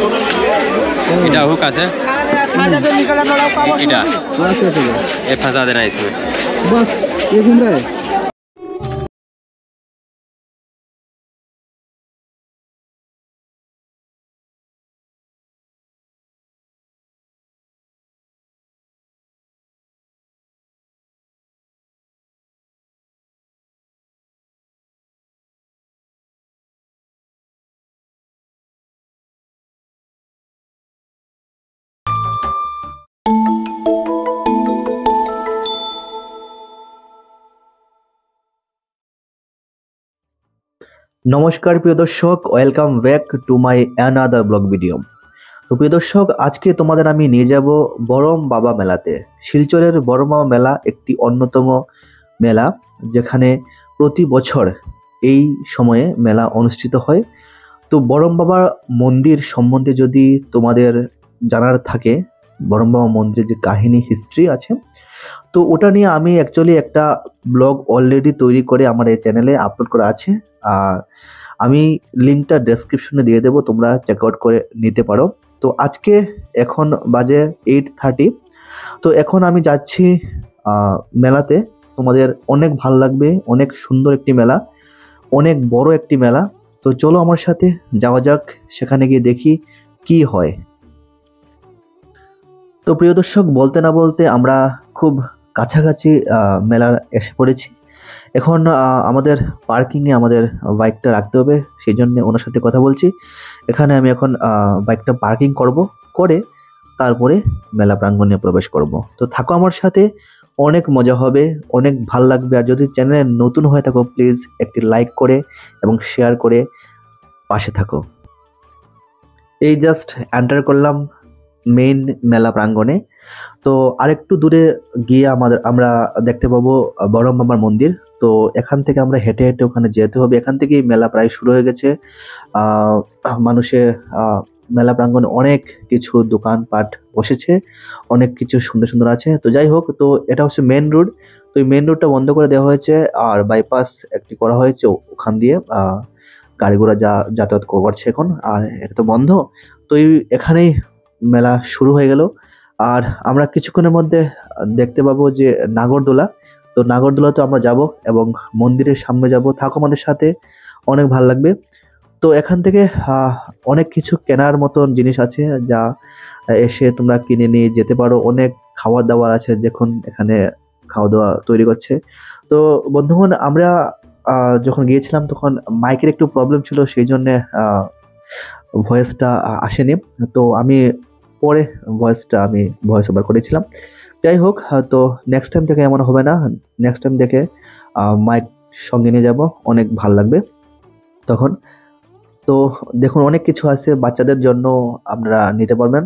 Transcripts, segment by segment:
इटा हुक আছে इटा ये फंसा देना इसमें बस ये घूम रहा है। নমস্কার প্রিয় দর্শক, welcome back to my another blog video. তো প্রিয় দর্শক, আজকে তোমাদের আমি নিয়ে যাব বরম বাবা মেলাতে। শিলচরের বরম বাবা মেলা একটি অন্যতম মেলা, যেখানে প্রতি বছর এই সময়ে মেলা অনুষ্ঠিত হয়। তো বরম বাবার মন্দির সম্বন্ধে যদি তোমাদের জানার থাকে, বরম বাবা মন্দিরের যে কাহিনী হিস্ট্রি আছে, তো ওটা নিয়ে আমি অ্যাকচুয়ালি একটা ব্লগ অলরেডি তৈরি করে আমার এই চ্যানেলে আপলোড করা আছে। আর আমি লিঙ্কটা ডেসক্রিপশনে দিয়ে দেবো, তোমরা চেক আউট করে নিতে পারো। তো আজকে এখন বাজে 8:30। তো এখন আমি যাচ্ছি মেলাতে। তোমাদের অনেক ভালো লাগবে, অনেক সুন্দর একটি মেলা, অনেক বড় একটি মেলা। তো চলো আমার সাথে যাওয়া যাক, সেখানে গিয়ে দেখি কি হয়। তো প্রিয় দর্শক, বলতে না বলতে আমরা খুব কাছাকাছি মেলার এসে পড়েছি। এখন আমাদের পার্কিংয়ে আমাদের বাইকটা রাখতে হবে, সেই জন্য ওনার সাথে কথা বলছি। এখানে আমি এখন বাইকটা পার্কিং করে তারপরে মেলা প্রাঙ্গণে প্রবেশ করব। তো থাকো আমার সাথে, অনেক মজা হবে, অনেক ভাল লাগবে। আর যদি চ্যানেলে নতুন হয়ে থাকো, প্লিজ একটি লাইক করে এবং শেয়ার করে পাশে থাকো। এই জাস্ট এন্টার করলাম মেইন মেলা প্রাঙ্গণে। তো আরেকটু দূরে গিয়ে আমরা দেখতে পাবো বরম বাবার মন্দির। তো এখান থেকে আমরা হেঁটে হেঁটে ওখানে যেতে হবে। এখান থেকেই মেলা প্রায় শুরু হয়ে গেছে। মানুষের মেলা প্রাঙ্গণে অনেক কিছু দোকানপাট বসেছে, অনেক কিছু সুন্দর সুন্দর আছে। তো যাই হোক, তো এটা হচ্ছে মেন রোড। তো এই মেন রোডটা বন্ধ করে দেওয়া হয়েছে, আর বাইপাস একটি করা হয়েছে। ওখান দিয়ে গাড়ি ঘোড়া যাতায়াত করছে এখন, আর এটা তো বন্ধ। তো এখানেই মেলা শুরু হয়ে গেল। আর আমরা কিছুক্ষণের মধ্যে দেখতে পাবো যে নাগরদোলা। তো নাগরদোলাতে আমরা যাব এবং মন্দিরের সামনে যাব। থাকো আমাদের সাথে, অনেক ভালো লাগবে। তো এখান থেকে অনেক কিছু কেনার মতন জিনিস আছে, যা এসে তোমরা কিনে নিয়ে যেতে পারো। অনেক খাবার দাবার আছে, দেখুন এখানে খাওয়া দাওয়া তৈরি করছে। তো বন্ধুগণ, আমরা যখন গিয়েছিলাম তখন মাইকের একটু প্রবলেম ছিল, সেই জন্য ভয়েসটা আসেনি। তো আমি পরে ভয়েস ওভার করেছিলাম। যাই হোক, তো নেক্সট টাইম থেকে এমন হবে না। নেক্সট টাইম দেখে মাইক সঙ্গে নিয়ে যাব, অনেক ভাল লাগবে তখন। তো দেখুন, অনেক কিছু আছে বাচ্চাদের জন্য, আপনারা নিতে পারবেন।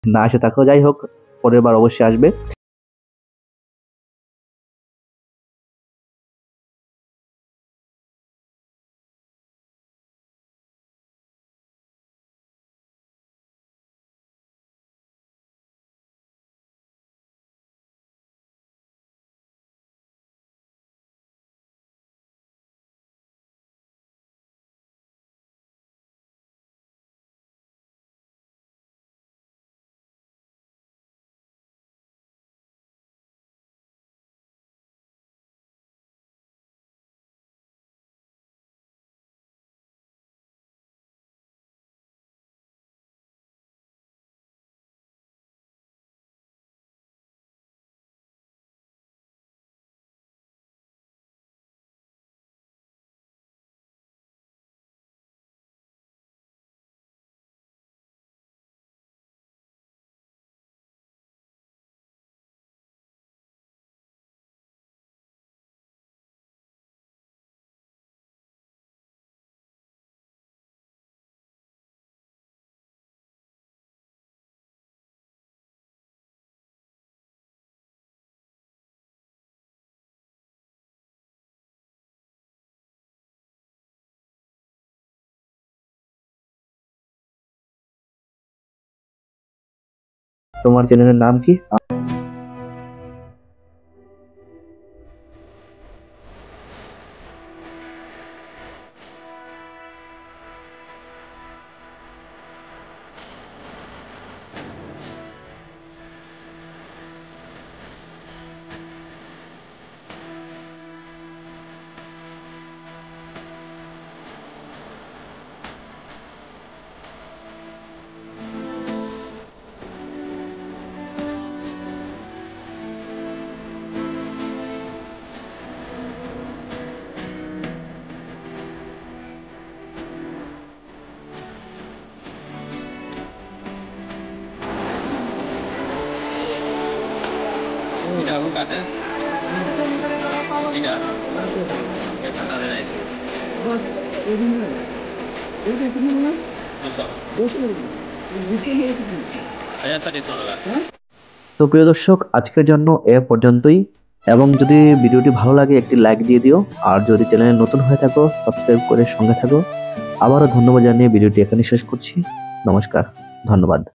না এসে থাকো, যাই হোক পরের বার অবশ্যই আসবে। তোমার চ্যানেলের নাম কি? Tidak, bukan ya? Tidak. Ya, pasada de ice cream. Allá está listo, ¿verdad? তো প্রিয় দর্শক, আজকের জন্য এ পর্যন্তই। এবং যদি ভিডিওটি ভালো লাগে একটি লাইক দিয়ে দিও, আর যদি চ্যানেলে নতুন হয়ে থাকো সাবস্ক্রাইব করে সঙ্গে থাকো। আবারও ধন্যবাদ জানিয়ে ভিডিওটি এখানে শেষ করছি। নমস্কার, ধন্যবাদ।